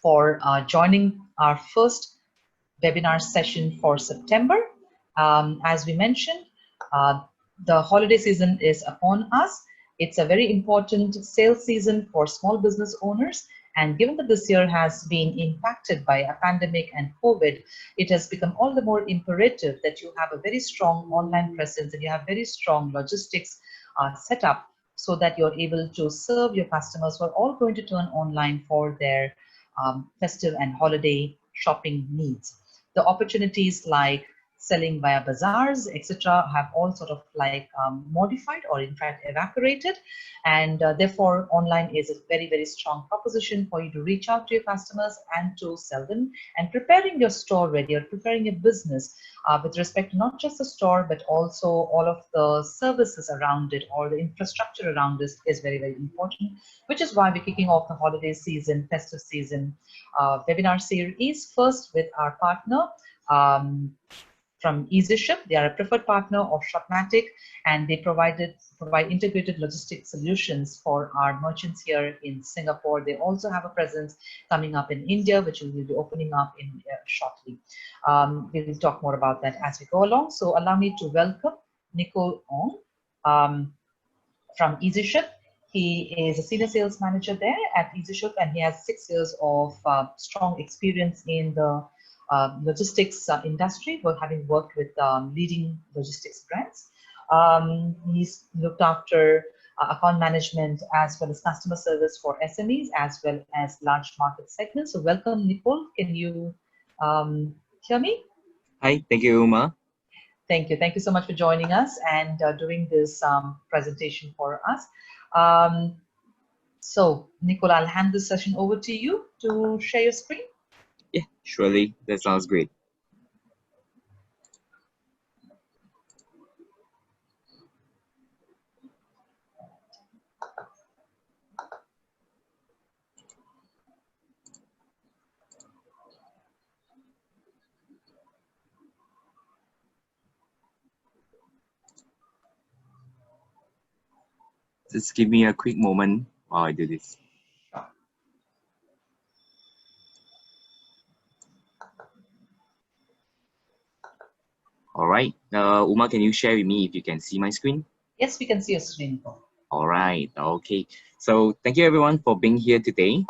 for joining our first webinar session for September. As we mentioned, the holiday season is upon us. It's a very important sales season for small business owners. And given that this year has been impacted by a pandemic and COVID, it has become all the more imperative that you have a very strong online presence and you have very strong logistics set up so that you're able to serve your customers who are all going to turn online for their festive and holiday shopping needs. The opportunities like selling via bazaars, etc., have all sort of like modified or in fact evaporated, and therefore online is a very, very strong proposition for you to reach out to your customers and to sell them, and preparing your store ready or preparing your business with respect to not just the store but also all of the services around it or the infrastructure around this is very, very important, which is why we're kicking off the holiday season, festive season webinar series first with our partner from Easyship. They are a preferred partner of Shopmatic, and they provide integrated logistics solutions for our merchants here in Singapore. They also have a presence coming up in India, which will be opening up in shortly. We will talk more about that as we go along. So allow me to welcome Nicol Ong from Easyship. He is a senior sales manager there at Easyship, and he has 6 years of strong experience in the logistics industry, having worked with leading logistics brands. He's looked after account management as well as customer service for SMEs as well as large market segments. So welcome, Nicol. Can you hear me? Hi, thank you, Uma. Thank you. Thank you so much for joining us and doing this presentation for us. So, Nicol, I'll hand this session over to you to share your screen. Yeah, surely. That sounds great. Just give me a quick moment while I do this. All right, Uma, can you share with me if you can see my screen? Yes, we can see your screen, Nicol. All right, okay. So thank you everyone for being here today,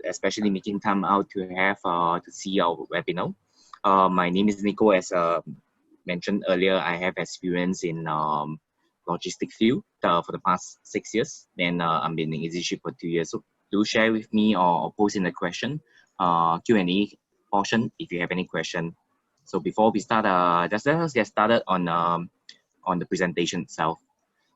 especially making time out to have to see our webinar. My name is Nicol. As mentioned earlier, I have experience in logistics field for the past 6 years, and I've been in Easyship for 2 years. So do share with me or post in the question Q&A portion if you have any question. So before we start, just let us get started on the presentation itself.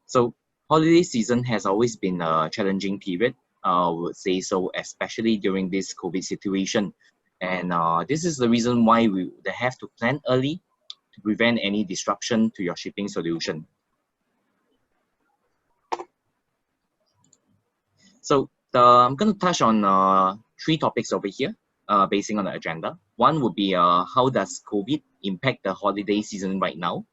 So holiday season has always been a challenging period, I would say so, especially during this COVID situation. And this is the reason why they have to plan early to prevent any disruption to your shipping solution. So I'm going to touch on 3 topics over here, basing on the agenda. One would be how does COVID impact the holiday season right now?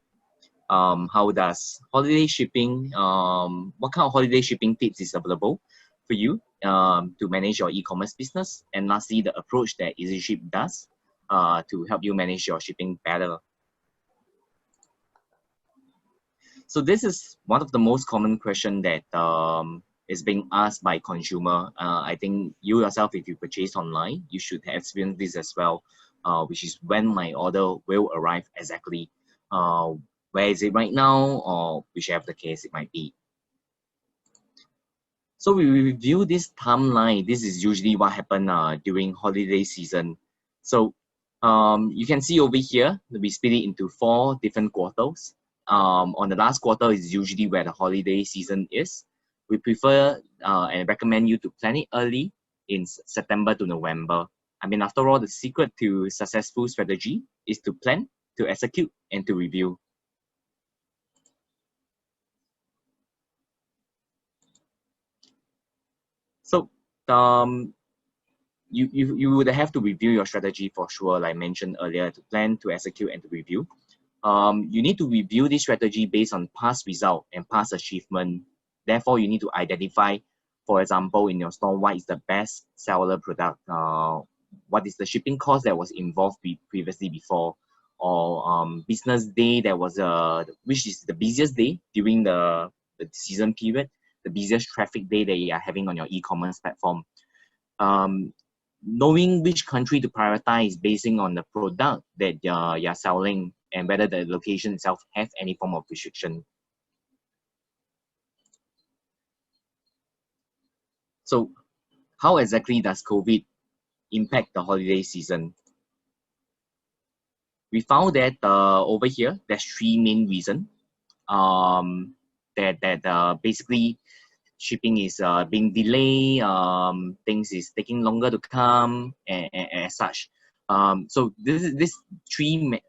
How does holiday shipping, what kind of holiday shipping tips is available for you to manage your e-commerce business? And lastly, the approach that Easyship does to help you manage your shipping better. So this is one of the most common questions that is being asked by consumer. I think you yourself, if you purchase online, you should have experienced this as well, which is when my order will arrive exactly. Where is it right now, or whichever the case it might be. So we review this timeline. This is usually what happened during holiday season. So you can see over here, we split it into 4 different quarters. On the last quarter is usually where the holiday season is. We prefer and recommend you to plan it early in September to November. I mean, after all, the secret to successful strategy is to plan, to execute, and to review. So you would have to review your strategy for sure, like I mentioned earlier, to plan, to execute, and to review. You need to review this strategy based on past result and past achievement. Therefore, you need to identify for example, in your store, what is the best seller product, what is the shipping cost that was involved previously before, or business day that was which is the busiest day during the season period, the busiest traffic day that you are having on your e-commerce platform. Knowing which country to prioritize basing on the product that you're selling and whether the location itself have any form of restriction. So how exactly does COVID impact the holiday season? We found that over here, there's three main reasons. Basically shipping is being delayed, things is taking longer to come, and as such. So this three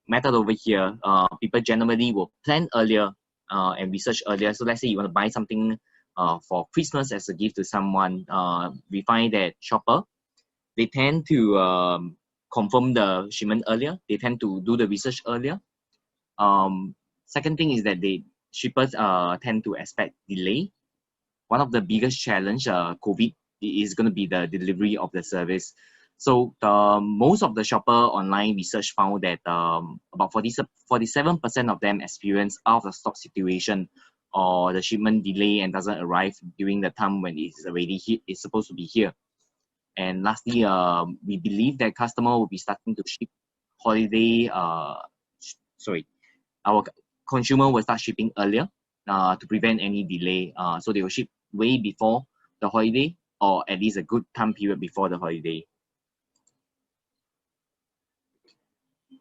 method over here, people generally will plan earlier and research earlier. So let's say you want to buy something for Christmas as a gift to someone. We find that shopper, they tend to confirm the shipment earlier. They tend to do the research earlier. Second thing is that shippers tend to expect delay. One of the biggest challenge COVID is going to be the delivery of the service. So most of the shopper online research found that about 47% of them experience out of stock situation or the shipment delay and doesn't arrive during the time when it's supposed to be here. And lastly, we believe that customer will be starting to ship holiday. Our consumer will start shipping earlier to prevent any delay. So they will ship way before the holiday, or at least a good time period before the holiday.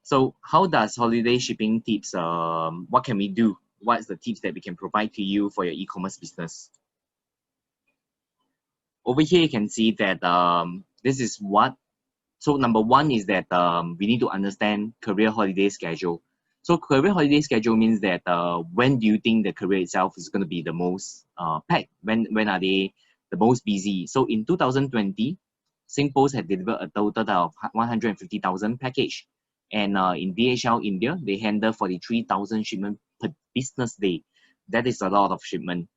So how does holiday shipping tips, what can we do? What's the tips that we can provide to you for your e-commerce business? Over here, you can see that this is what, so number one is that we need to understand career holiday schedule. So career holiday schedule means that when do you think the career itself is going to be the most packed? When are they the most busy? So in 2020, SingPost had delivered a total of 150,000 package. And in DHL India, they handle 43,000 shipment per business day. That is a lot of shipment.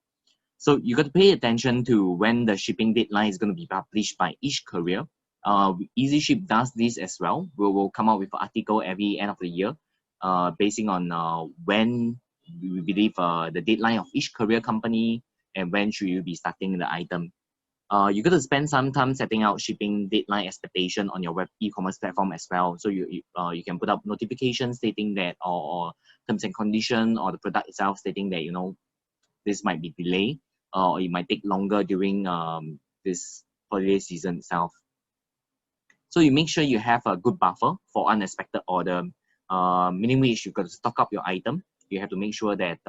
So you got to pay attention to when the shipping deadline is going to be published by each courier. Easyship does this as well. We will come out with an article every end of the year, basing on when we believe the deadline of each courier company and when should you be starting the item. You got to spend some time setting out shipping deadline expectation on your web e-commerce platform as well. So you can put up notifications stating that, or terms and condition, or the product itself stating that, you know, this might be delayed, or it might take longer during this holiday season itself. So you make sure you have a good buffer for unexpected order, meaning which you got to stock up your item. You have to make sure that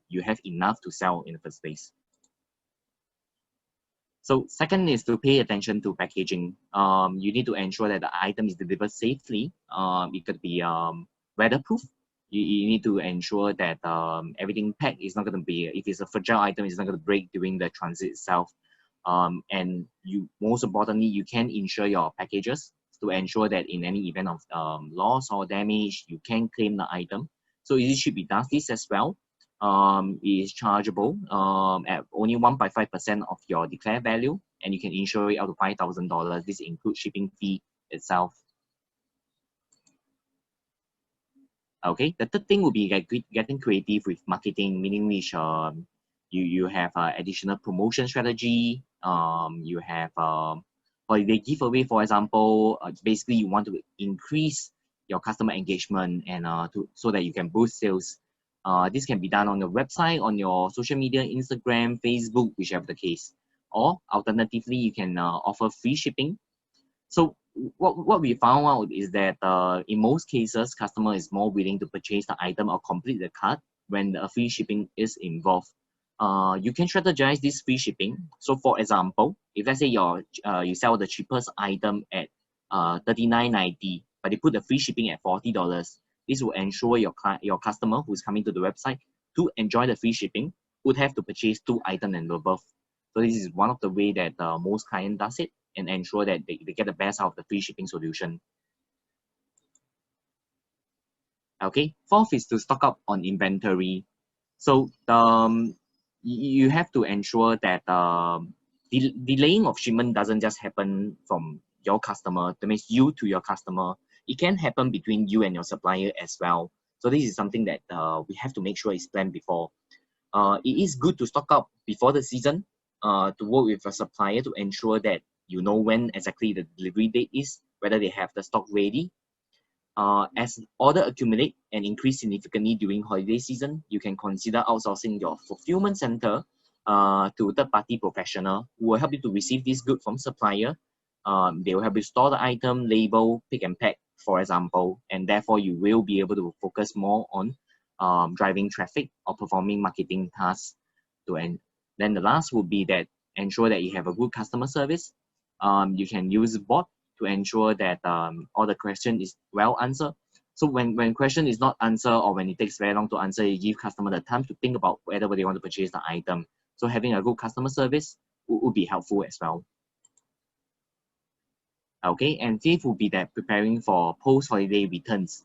you have enough to sell in the first place. So second is to pay attention to packaging. You need to ensure that the item is delivered safely. It could be weatherproof. You need to ensure that everything packed is not going to be, if it's a fragile item, it's not going to break during the transit itself. And most importantly, you can insure your packages to ensure that in any event of loss or damage, you can claim the item. So Easyship does this as well. Is chargeable at only 1.5% of your declared value, and you can insure it up to $5,000. This includes shipping fee itself. Okay, the third thing will be getting creative with marketing, meaning which you have additional promotion strategy. You have holiday giveaway, for example. Basically, you want to increase your customer engagement and so that you can boost sales. This can be done on your website, on your social media, Instagram, Facebook, whichever the case. Or alternatively, you can offer free shipping. So what we found out is that in most cases, customer is more willing to purchase the item or complete the cart when the free shipping is involved. You can strategize this free shipping. So for example, if let's say you sell the cheapest item at $39.90, but you put the free shipping at $40, this will ensure your customer who is coming to the website to enjoy the free shipping would have to purchase 2 items and above. So this is one of the way that most client does it and ensure that they get the best out of the free shipping solution. Okay, fourth is to stock up on inventory. So you have to ensure that delaying of shipment doesn't just happen from your customer, that means you to your customer. It can happen between you and your supplier as well. So this is something that we have to make sure is planned before. It is good to stock up before the season, to work with a supplier to ensure that you know when exactly the delivery date is, whether they have the stock ready. As order accumulate and increase significantly during holiday season, you can consider outsourcing your fulfillment center to third-party professional who will help you to receive this good from supplier. They will help you store the item, label, pick and pack, for example, and therefore you will be able to focus more on driving traffic or performing marketing tasks. Then the last would be that ensure that you have a good customer service. You can use bot to ensure that all the question is well answered. So when question is not answered or when it takes very long to answer, you give customer the time to think about whether they want to purchase the item. So having a good customer service would be helpful as well. Okay, and fifth would be that preparing for post-holiday returns.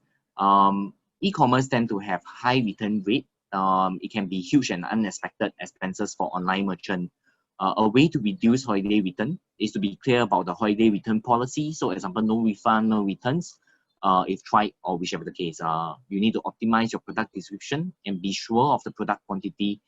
E-commerce tend to have high return rate. It can be huge and unexpected expenses for online merchant. A way to reduce holiday return is to be clear about the holiday return policy. So, example, no refund, no returns. If tried or whichever the case, you need to optimize your product description and be sure of the product quantity.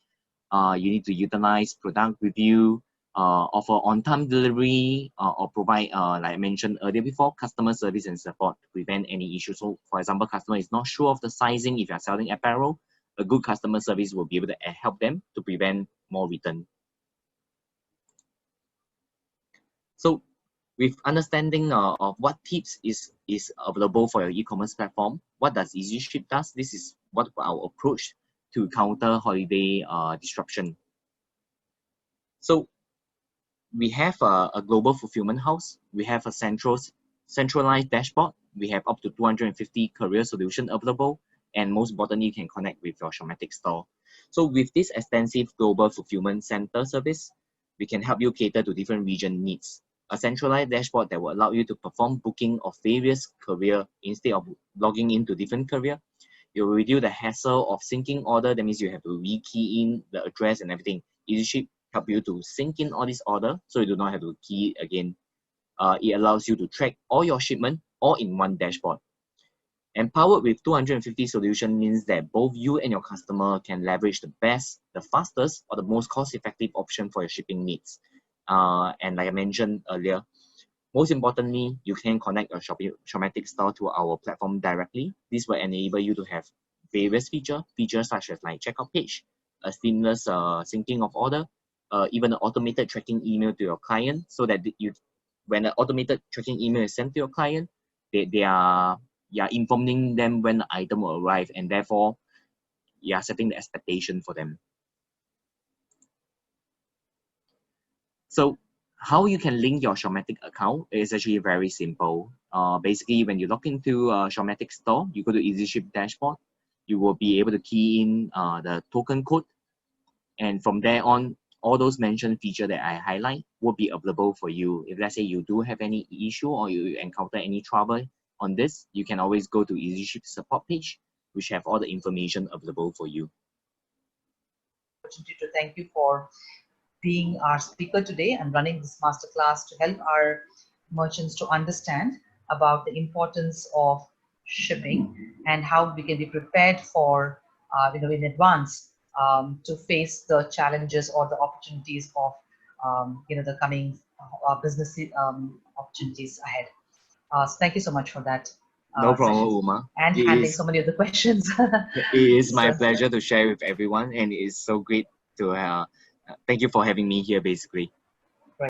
You need to utilize product review, offer on-time delivery, or provide, like I mentioned earlier before, customer service and support to prevent any issues. So, for example, customer is not sure of the sizing. If you are selling apparel, a good customer service will be able to help them to prevent more return. So with understanding of what tips is available for your e-commerce platform, what does Easyship does? This is what our approach to counter holiday disruption. So we have a global fulfillment house. We have a centralized dashboard. We have up to 250 courier solutions available. And most importantly, you can connect with your Shopmatic store. So with this extensive global fulfillment center service, we can help you cater to different region needs. A centralized dashboard that will allow you to perform booking of various courier instead of logging into different courier. It will reduce the hassle of syncing order. That means you have to re-key in the address and everything. Easyship help you to sync in all this order so you do not have to key it again. It allows you to track all your shipment all in one dashboard. Empowered with 250 solutions means that both you and your customer can leverage the best, the fastest, or the most cost-effective option for your shipping needs. And like I mentioned earlier, most importantly, you can connect your Shopmatic store to our platform directly. This will enable you to have various features such as like checkout page, a seamless syncing of order, even an automated tracking email to your client, so that when an automated tracking email is sent to your client, they are informing them when the item will arrive, and therefore you are setting the expectation for them. So how you can link your Shopmatic account is actually very simple. Basically, when you log into a Shopmatic store, you go to Easyship dashboard, you will be able to key in the token code, and from there on, all those mentioned features that I highlight will be available for you. If let's say you do have any issue or you encounter any trouble on this, you can always go to Easyship support page, which have all the information available for you. To thank you for being our speaker today and running this masterclass to help our merchants to understand about the importance of shipping and how we can be prepared for, in advance to face the challenges or the opportunities of, the coming business opportunities ahead. So thank you so much for that. No problem, Uma. And handling so many of the questions. It is my pleasure to share with everyone, and it is so great to thank you for having me here, basically.